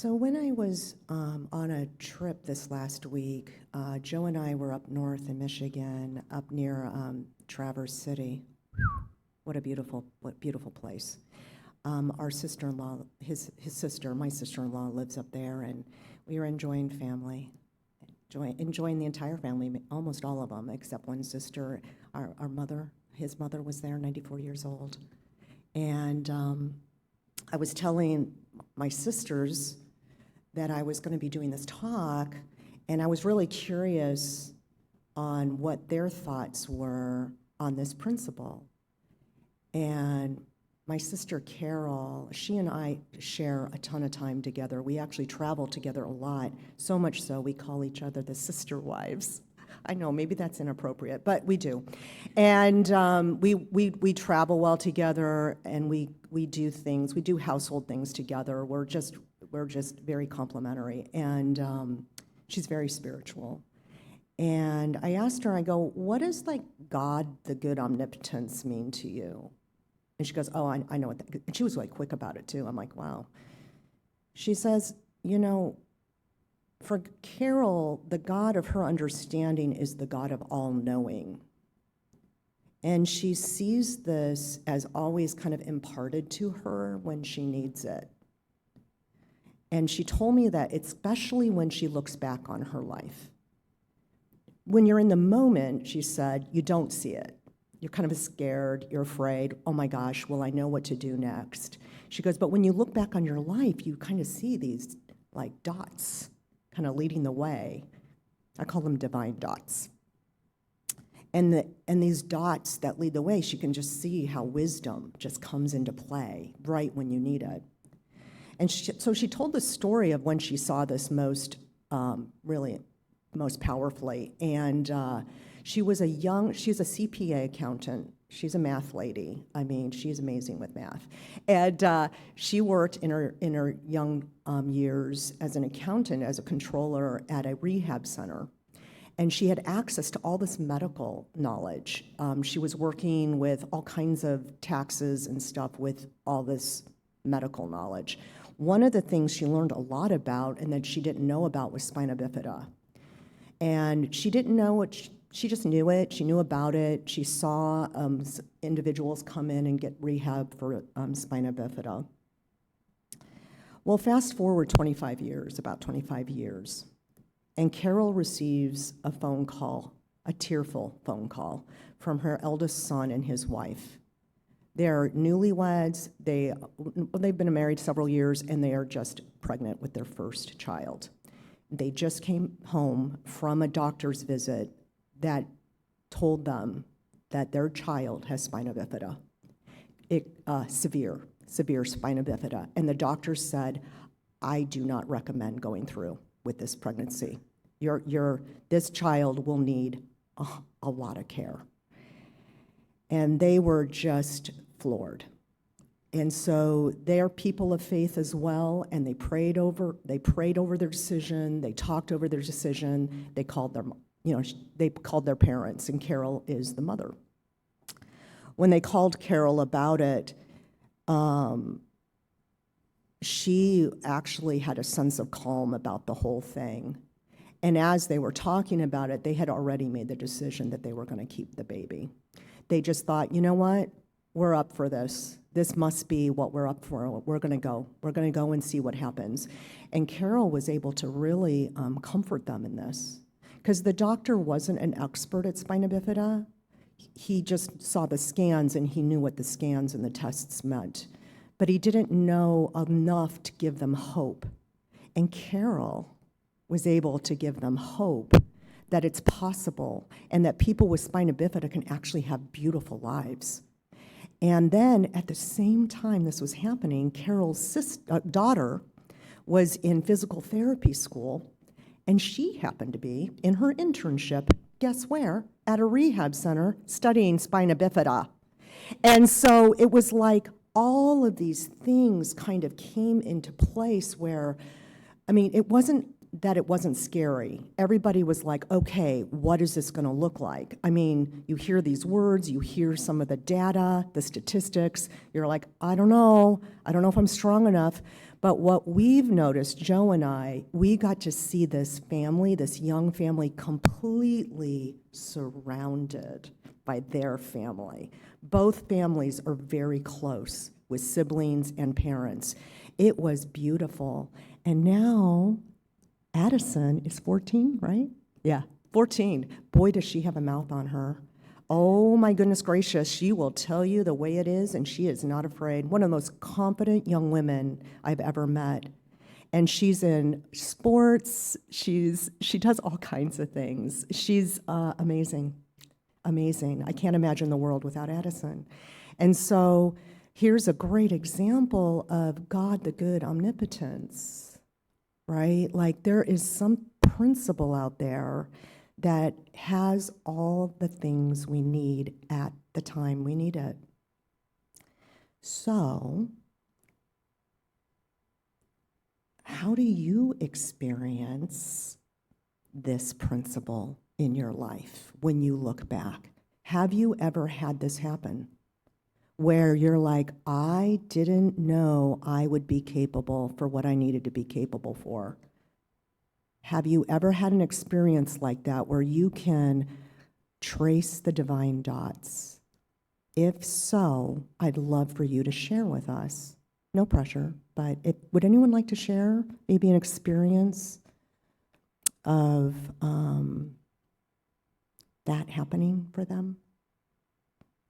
So when I was on a trip this last week, Joe and I were up north in Michigan, up near Traverse City. What beautiful place. Our sister-in-law, his sister, my sister-in-law lives up there, and we were enjoying family, enjoying the entire family, almost all of them, except one sister. Our mother, his mother was there, 94 years old. And I was telling my sisters that I was going to be doing this talk, and I was really curious on what their thoughts were on this principle. And my sister Carol, she and I share a ton of time together. We actually travel together a lot, so much so we call each other the sister wives. I know, maybe that's inappropriate, but we do. And we travel well together, and we do things, we do household things together. We're just very complimentary, and she's very spiritual. And I asked her, I go, what does like God, the good omnipotence, mean to you? And she goes, oh, I know what that, and she was like quick about it too. I'm like, wow. She says, you know, for Carol, the God of her understanding is the God of all-knowing. And she sees this as always kind of imparted to her when she needs it. And she told me that especially when she looks back on her life. When you're in the moment, she said, you don't see it. You're kind of scared, you're afraid, oh my gosh, will I know what to do next? She goes, but when you look back on your life, you kind of see these like dots kind of leading the way. I call them divine dots. And these dots that lead the way, she can just see how wisdom just comes into play right when you need it. And so she told the story of when she saw this most powerfully. And she's a CPA accountant. She's a math lady. I mean, she's amazing with math. And she worked in her young years as an accountant, as a controller at a rehab center. And she had access to all this medical knowledge. She was working with all kinds of taxes and stuff with all this medical knowledge. One of the things she learned a lot about and that she didn't know about was spina bifida. And she didn't know it, she just knew it, she knew about it. She saw individuals come in and get rehab for spina bifida. Well, fast forward about 25 years, and Carol receives a phone call, a tearful phone call, from her eldest son and his wife. They're newlyweds, they've been married several years, and they are just pregnant with their first child. They just came home from a doctor's visit that told them that their child has spina bifida, severe spina bifida. And the doctor said, I do not recommend going through with this pregnancy. This child will need a lot of care. And they were just floored. And so they're people of faith as well, and they prayed over their decision, they talked over their decision, they called their parents, and Carol is the mother. When they called Carol about it, she actually had a sense of calm about the whole thing. And as they were talking about it, they had already made the decision that they were going to keep the baby. They just thought, you know what? We're up for this. This must be what we're up for. We're going to go. We're going to go and see what happens. And Carol was able to really comfort them in this, because the doctor wasn't an expert at spina bifida. He just saw the scans, and he knew what the scans and the tests meant. But he didn't know enough to give them hope. And Carol was able to give them hope that it's possible and that people with spina bifida can actually have beautiful lives. And then at the same time this was happening, Carol's daughter was in physical therapy school, and she happened to be in her internship, guess where? At a rehab center studying spina bifida. And so it was like all of these things kind of came into place where, I mean, it wasn't that it wasn't scary. Everybody was like, okay, what is this going to look like? I mean, you hear these words, you hear some of the data, the statistics, you're like, I don't know if I'm strong enough. But what we've noticed, Joe and I, we got to see this family, this young family, completely surrounded by their family. Both families are very close with siblings and parents. It was beautiful. And now Addison is 14, right? Yeah, 14. Boy, does she have a mouth on her. Oh my goodness gracious, she will tell you the way it is, and she is not afraid. One of the most confident young women I've ever met. And she's in sports, she does all kinds of things. She's amazing, amazing. I can't imagine the world without Addison. And so here's a great example of God the good omnipotence, right? Like there is some principle out there that has all the things we need at the time we need it. So, how do you experience this principle in your life when you look back? Have you ever had this happen where you're like, I didn't know I would be capable for what I needed to be capable for? Have you ever had an experience like that where you can trace the divine dots? If so, I'd love for you to share with us. No pressure, but would anyone like to share maybe an experience of that happening for them?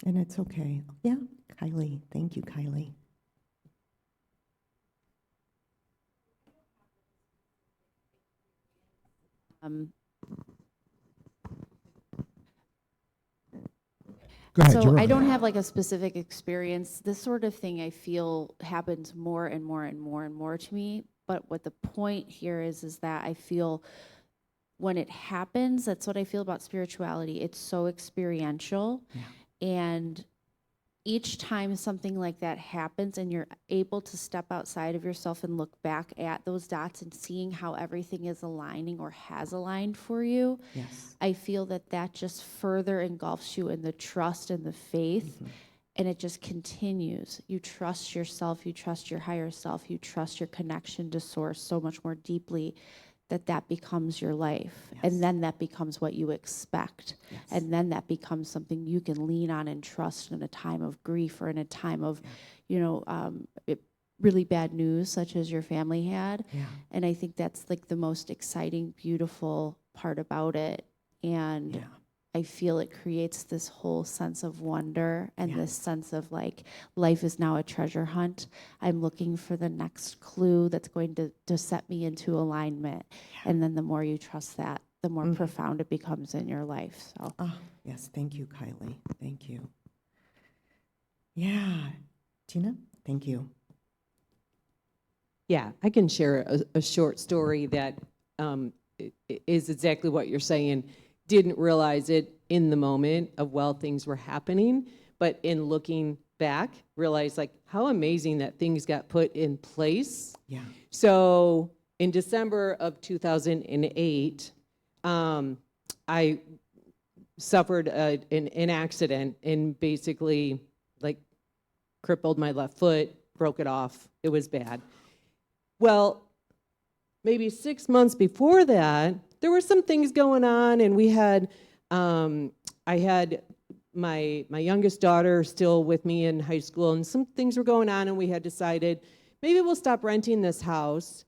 And it's okay. Yeah, Kylie. Thank you, Kylie. Go ahead, So you're I on. don't have like a specific experience. This sort of thing I feel happens more and more and more and more to me. But what the point here is that I feel when it happens, that's what I feel about spirituality. It's so experiential. Yeah. And each time something like that happens and you're able to step outside of yourself and look back at those dots and seeing how everything is aligning or has aligned for you, Yes. I feel that that just further engulfs you in the trust and the faith, and it just continues. You trust yourself, you trust your higher self, you trust your connection to source so much more deeply that becomes your life. Yes. And then that becomes what you expect. Yes. And then that becomes something you can lean on and trust in a time of grief or in a time of, really bad news, such as your family had. Yeah. And I think that's like the most exciting, beautiful part about it. And Yeah. I feel it creates this whole sense of wonder and Yeah. this sense of like life is now a treasure hunt. I'm looking for the next clue that's going to set me into alignment. Yeah. And then the more you trust that, the more profound it becomes in your life. So Yes, thank you, Kylie. Thank you. Yeah. Tina, thank you. Yeah, I can share a short story that is exactly what you're saying. Didn't realize it in the moment of while things were happening, but in looking back, realized like how amazing that things got put in place. Yeah. So in December of 2008, I suffered an accident and basically like crippled my left foot, broke it off. It was bad. Well, maybe 6 months before that, there were some things going on, and we had, I had my youngest daughter still with me in high school, and some things were going on, and we had decided maybe we'll stop renting this house,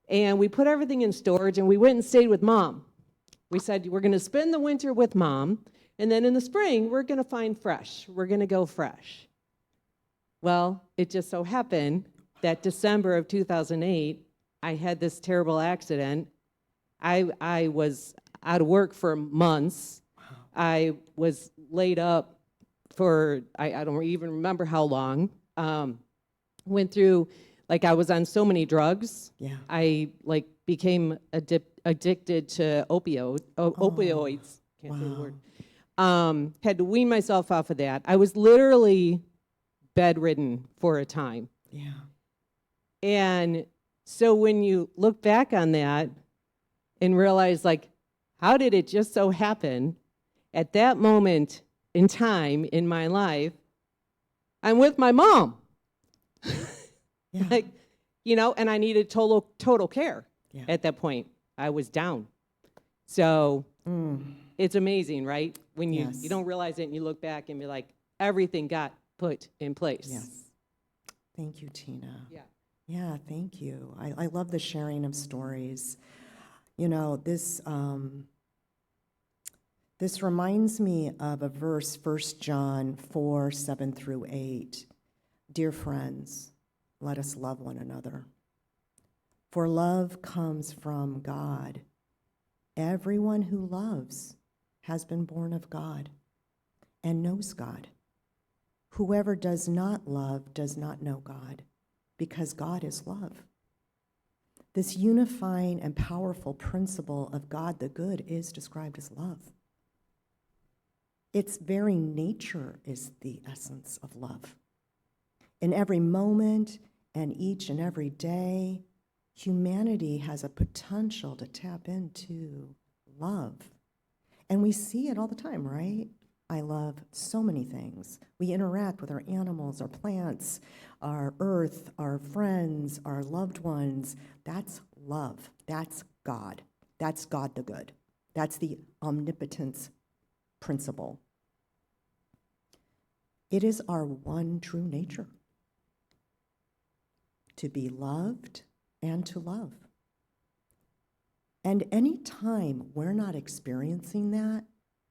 and we put everything in storage, and we went and stayed with Mom. We said we're going to spend the winter with Mom, and then in the spring we're going to find fresh. We're going to go fresh. Well, it just so happened that December of 2008, I had this terrible accident. I was out of work for months. I was laid up for, I don't even remember how long. Went through, like I was on so many drugs. Yeah. I like became addicted to opioids. Can't say the word. Had to wean myself off of that. I was literally bedridden for a time. Yeah. And so when you look back on that and realize, like, how did it just so happen at that moment in time in my life, I'm with my mom. Yeah. Like, and I needed total care Yeah. at that point. I was down. So Mm. it's amazing, right? When you Yes. don't realize it and you look back and be like, everything got put in place. Yes. Thank you, Tina. Yeah. Yeah, thank you. I love the sharing of stories. This reminds me of a verse, 1 John 4, 7 through 8. Dear friends, let us love one another. For love comes from God. Everyone who loves has been born of God and knows God. Whoever does not love does not know God, because God is love. This unifying and powerful principle of God the good is described as love. Its very nature is the essence of love. In every moment and each and every day, humanity has a potential to tap into love. And we see it all the time, right? I love so many things. We interact with our animals, our plants, our earth, our friends, our loved ones. That's love. That's God. That's God the good. That's the omnipotence principle. It is our one true nature, to be loved and to love. And any time we're not experiencing that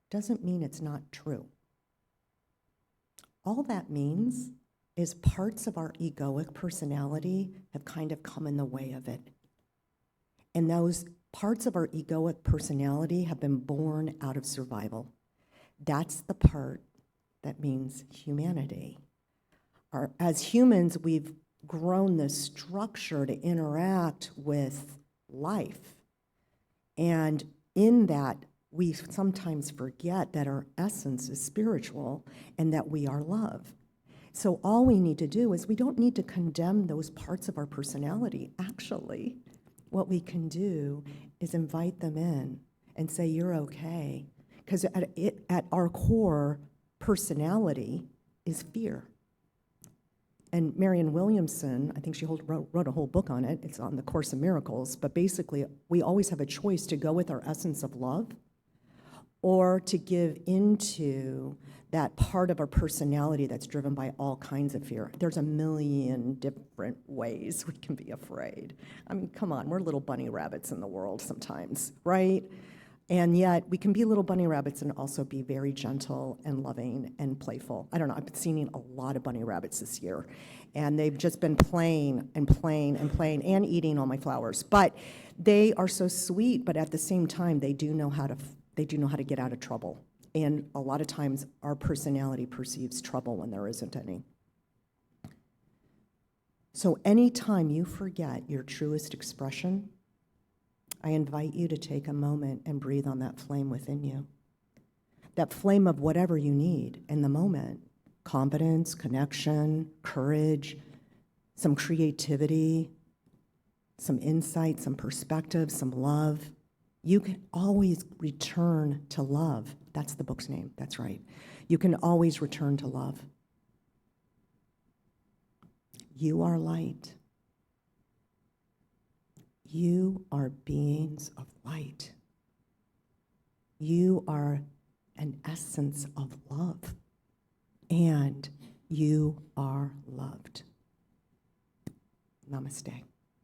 doesn't mean it's not true. All that means is parts of our egoic personality have kind of come in the way of it. And those parts of our egoic personality have been born out of survival. That's the part that means humanity. As humans, we've grown this structure to interact with life. And in that, we sometimes forget that our essence is spiritual and that we are love. So all we need to do is we don't need to condemn those parts of our personality. Actually, what we can do is invite them in and say, you're okay. Because at our core, personality is fear. And Marianne Williamson, I think she wrote a whole book on it. It's on the Course in Miracles. But basically, we always have a choice to go with our essence of love or to give into that part of our personality that's driven by all kinds of fear. There's a million different ways we can be afraid. I mean, come on, we're little bunny rabbits in the world sometimes, right? And yet, we can be little bunny rabbits and also be very gentle and loving and playful. I don't know, I've been seeing a lot of bunny rabbits this year, and they've just been playing and playing and playing and eating all my flowers. But they are so sweet, but at the same time, they do know how to get out of trouble. And a lot of times, our personality perceives trouble when there isn't any. So anytime you forget your truest expression, I invite you to take a moment and breathe on that flame within you. That flame of whatever you need in the moment. Confidence, connection, courage, some creativity, some insight, some perspective, some love. You can always return to love. That's the book's name, that's right. You can always return to love. You are light. You are beings of light. You are an essence of love, and you are loved. Namaste.